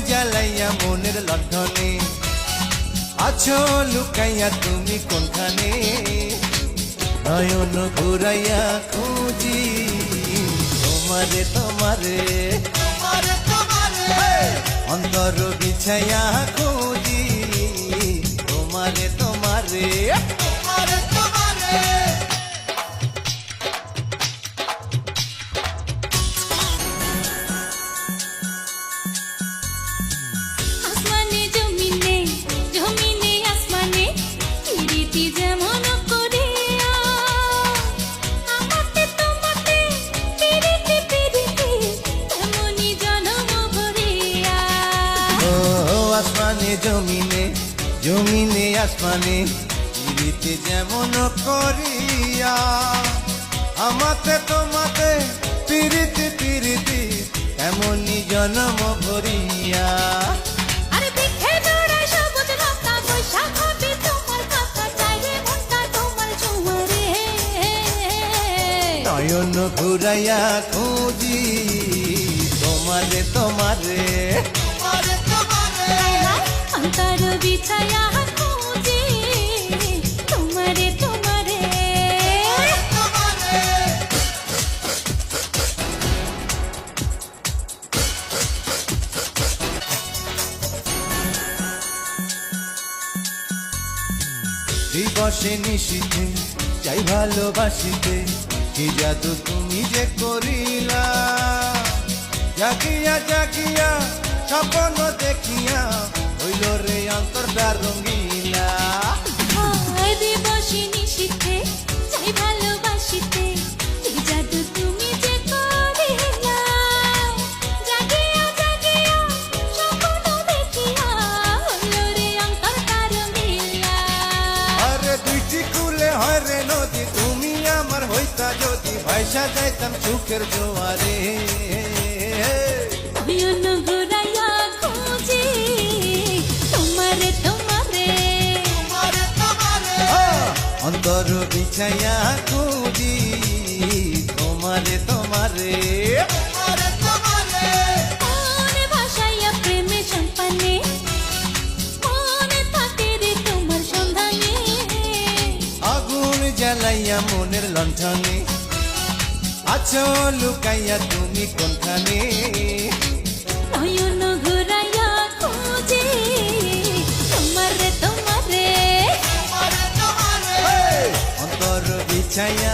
জ্বালাইয়া মনের লণ্ঠনে আছো লুকাইয়া তুমি কোনখানে নয়ন ঘুরাইয়া খুঁজি তোমারে তোমারে অন্তর বিছাইয়া খুঁজি তোমারে তোমারে আসমানে জমিনে জমিনে আসমানে প্রীতি যেমন করিয়া আমাতে তোমাতে প্রীতি প্রীতি তেমনি জনম ভরিয়া ও আসমানে জমিনে জমিনে আসমানে প্রীতি যেমন করিয়া আমাতে তোমাতে প্রীতি প্রীতি এমনই জন্ম ভরিয়া আরে দেখে দৌড়ায় সবুজ লতা বৈশাখ হবে তোমার কথা চাইরে মনটা তোমার ছোঁয়ারে নয়ন ঘুরাইয়া খুঁজি তোমারে তোমারে অন্তর বিছায়া খুঁজি তোমারে তোমারে দিবসে নিশীথে চাই ভালোবাসিতে কি জাদু তুমি যে করিলা জাগিয়া জাগিয়া স্বপ্ন দেখিয়া হইল রে অন্তরটা রঙ্গিলা হায় দিবসে নিশীথে চাই ভালোবাসিতে এই জাদু তুমি যে করিলা জাগিয়া জাগিয়া স্বপ্ন দেখিয়া হলো রে অন্তরটা রঙিলা আরে দুইটি কুলে হয় রে নদী তুমি আমার হইতা যদি ভাইসা যাইতাম সুখের জোয়ারে নয়ন ঘুরাইয়া খুঁজি তোমারে তোমারে অন্তর বিছাইয়া খুঁজি তোমারে তোমারে মনে ভাসাইয়া প্রেমে সম্পানে মনে থাকে রে তোমার সন্ধানে আগুন জ্বালাইয়া মনের লণ্ঠনে আছো লুকাইয়া তুমি কোনখানে নয়ন ঘুরাইয়া খুঁজি তোমারে তোমারে অন্তর বিছাইয়া